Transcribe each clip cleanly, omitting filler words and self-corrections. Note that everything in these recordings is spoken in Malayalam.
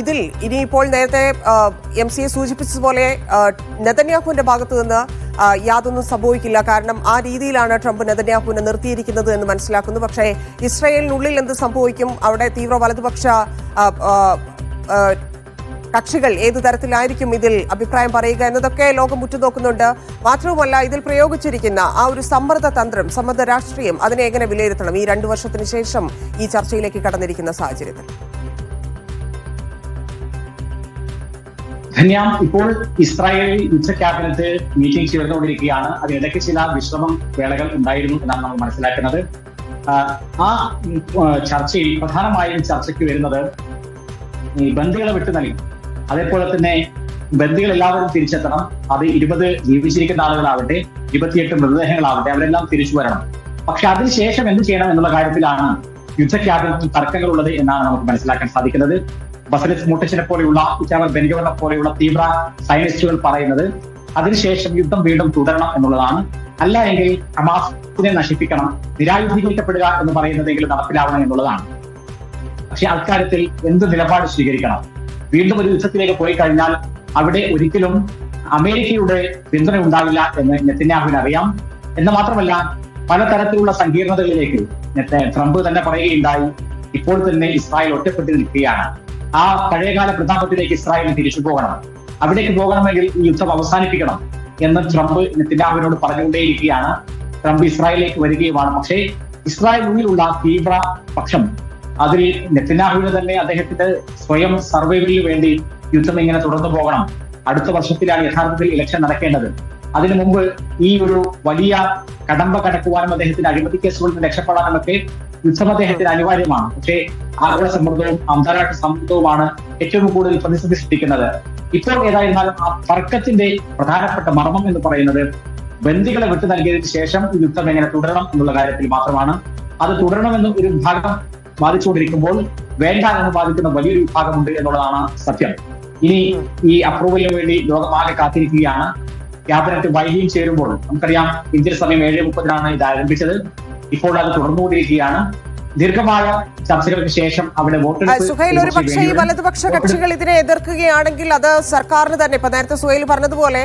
ഇതിൽ ഇനിയിപ്പോൾ നേരത്തെ MCA സൂചിപ്പിച്ചതുപോലെ നെതന്യാഹുവിന്റെ ഭാഗത്തു നിന്ന് യാതൊന്നും സംഭവിക്കില്ല. കാരണം ആ രീതിയിലാണ് ട്രംപ് നെതന്യാഹുവിനെ നിർത്തിയിരിക്കുന്നത് എന്ന് മനസ്സിലാക്കുന്നു. പക്ഷേ ഇസ്രായേലിനുള്ളിൽ എന്ത് സംഭവിക്കും, അവിടെ തീവ്ര വലതുപക്ഷ കക്ഷികൾ ഏതു തരത്തിലായിരിക്കും ഇതിൽ അഭിപ്രായം പറയുക എന്നതൊക്കെ ലോകം ഉറ്റുനോക്കുന്നുണ്ട്. മാത്രവുമല്ല, ഇതിൽ പ്രയോഗിച്ചിരിക്കുന്ന ആ ഒരു സമ്മർദ്ദ തന്ത്രം, സമ്മർദ്ദ രാഷ്ട്രീയം, അതിനെ എങ്ങനെ വിലയിരുത്തണം ഈ 2 വർഷത്തിന് ശേഷം ഈ ചർച്ചയിലേക്ക് കടന്നിരിക്കുന്ന സാഹചര്യത്തിൽ? ഇപ്പോൾ ഇസ്രായേൽ ഉച്ച ക്യാബിനറ്റ് മീറ്റിംഗ് ചേർന്നുകൊണ്ടിരിക്കുകയാണ്. അതിനിടയ്ക്ക് ചില വിശ്രമം വേളകൾ ഉണ്ടായിരുന്നു എന്നാണ് നമ്മൾ മനസ്സിലാക്കുന്നത്. ആ ചർച്ചയിൽ പ്രധാനമായും ചർച്ചയ്ക്ക് വരുന്നത് ഈ ബന്ദികളെ വിട്ടു നൽകി, അതേപോലെ തന്നെ ബന്ദികൾ എല്ലാവരും തിരിച്ചെത്തണം. അത് 20 ജീവിച്ചിരിക്കുന്ന ആളുകളാവട്ടെ, 28 മൃതദേഹങ്ങളാവട്ടെ, അവരെല്ലാം തിരിച്ചു വരണം. പക്ഷെ അതിനുശേഷം എന്ത് ചെയ്യണം എന്നുള്ള കാര്യത്തിലാണ് യുദ്ധ ക്യാബിനറ്റിൽ തർക്കങ്ങളുള്ളത് എന്നാണ് നമുക്ക് മനസ്സിലാക്കാൻ സാധിക്കുന്നത്. ബസലിസ് മുട്ടച്ചിനെ പോലെയുള്ള ഇറ്റാമർ ബെൻഗവറിനെ പോലെയുള്ള തീവ്ര സയനിസ്റ്റുകൾ പറയുന്നത് അതിനുശേഷം യുദ്ധം വീണ്ടും തുടരണം എന്നുള്ളതാണ്. അല്ല എങ്കിൽ ഹമാസിനെ നശിപ്പിക്കണം, നിരായുധീകരിക്കപ്പെടുക എന്ന് പറയുന്നതെങ്കിലും നടപ്പിലാവണം എന്നുള്ളതാണ്. പക്ഷെ അക്കാര്യത്തിൽ എന്ത് നിലപാട് സ്വീകരിക്കണം? വീണ്ടും ഒരു യുദ്ധത്തിലേക്ക് പോയി കഴിഞ്ഞാൽ അവിടെ ഒരിക്കലും അമേരിക്കയുടെ പിന്തുണ ഉണ്ടാവില്ല എന്ന് നെതന്യാഹുവിന് അറിയാം. എന്ന് മാത്രമല്ല, പലതരത്തിലുള്ള സങ്കീർണതകളിലേക്ക് ട്രംപ് തന്നെ പറയുകയുണ്ടായി, ഇപ്പോൾ തന്നെ ഇസ്രായേൽ ഒറ്റപ്പെട്ട് നിൽക്കുകയാണ്. ആ പഴയകാല പ്രതാപത്തിലേക്ക് ഇസ്രായേലിന് തിരിച്ചു പോകണം, അവിടേക്ക് പോകണമെങ്കിൽ ഈ യുദ്ധം അവസാനിപ്പിക്കണം എന്ന് ട്രംപ് നെതന്യാഹുവിനോട് പറഞ്ഞുകൊണ്ടേയിരിക്കുകയാണ്. ട്രംപ് ഇസ്രായേലിലേക്ക് വരികയുമാണ്. പക്ഷേ ഇസ്രായേലിനുള്ളിലുള്ള തീവ്ര പക്ഷം, അതിൽ നെതന്യാഹുവിന് തന്നെ അദ്ദേഹത്തിന്റെ സ്വയം സർവൈവലിന് വേണ്ടി യുദ്ധം ഇങ്ങനെ തുടർന്നു പോകണം. അടുത്ത വർഷത്തിലാണ് യഥാർത്ഥത്തിൽ ഇലക്ഷൻ നടക്കേണ്ടത്. അതിനു മുമ്പ് ഈ ഒരു വലിയ കടമ്പ കടക്കുവാനും അദ്ദേഹത്തിന്റെ അഴിമതി കേസുകളിൽ നിന്ന് രക്ഷപ്പെടാനുമൊക്കെ യുദ്ധം അദ്ദേഹത്തിന് അനിവാര്യമാണ്. പക്ഷേ ആഗോള സമ്മർദ്ദവും അന്താരാഷ്ട്ര സമ്മർദ്ദവുമാണ് ഏറ്റവും കൂടുതൽ പ്രതിസന്ധി സൃഷ്ടിക്കുന്നത്. ഇപ്പോൾ ഏതായിരുന്നാലും ആ തർക്കത്തിന്റെ പ്രധാനപ്പെട്ട മർമ്മം എന്ന് പറയുന്നത് ബന്ദികളെ വിട്ടു നൽകിയതിനു ശേഷം ഈ യുദ്ധം എങ്ങനെ തുടരണം എന്നുള്ള കാര്യത്തിൽ മാത്രമാണ്. അത് തുടരണമെന്ന് ഒരു വിഭാഗം ബാധിച്ചുകൊണ്ടിരിക്കുമ്പോൾ വേണ്ട എന്ന് ബാധിക്കുന്ന വലിയൊരു വിഭാഗമുണ്ട് എന്നുള്ളതാണ് സത്യം. ഇനി ഈ അപ്രൂവലിന് വേണ്ടി ലോകമാകെ കാത്തിരിക്കുകയാണ്. ക്യാബിനറ്റ് വൈകിയും ചേരുമ്പോൾ നമുക്കറിയാം, ഇന്ത്യൻ സമയം 7:30-നാണ് ഇത് ആരംഭിച്ചത്. ഇപ്പോൾ അത് തുടർന്നുകൊണ്ടിരിക്കുകയാണ്. ദീർഘമായ ചർച്ചകൾക്ക് ശേഷം അവിടെ സുഹൈൽ, ഒരു പക്ഷേ ഈ വലതുപക്ഷ കക്ഷികൾ ഇതിനെ എതിർക്കുകയാണെങ്കിൽ അത് സർക്കാരിന് തന്നെ, ഇപ്പൊ നേരത്തെ സുഹൈൽ പറഞ്ഞതുപോലെ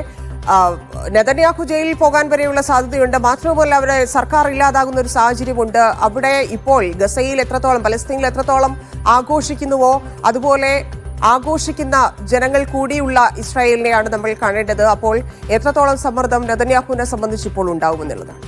നെതന്യാഹു ജയിലിൽ പോകാൻ വരെയുള്ള സാധ്യതയുണ്ട്. മാത്രമല്ല, അവിടെ സർക്കാർ ഇല്ലാതാകുന്ന ഒരു സാഹചര്യമുണ്ട്. അവിടെ ഇപ്പോൾ ഗസയിൽ എത്രത്തോളം, പലസ്തീനിൽ എത്രത്തോളം ആഘോഷിക്കുന്നുവോ അതുപോലെ ആഘോഷിക്കുന്ന ജനങ്ങൾ കൂടിയുള്ള ഇസ്രായേലിനെയാണ് നമ്മൾ കാണേണ്ടത്. അപ്പോൾ എത്രത്തോളം സമ്മർദ്ദം നെതന്യാഹുവിനെ സംബന്ധിച്ച് ഇപ്പോൾ ഉണ്ടാവുമെന്നുള്ളതാണ്.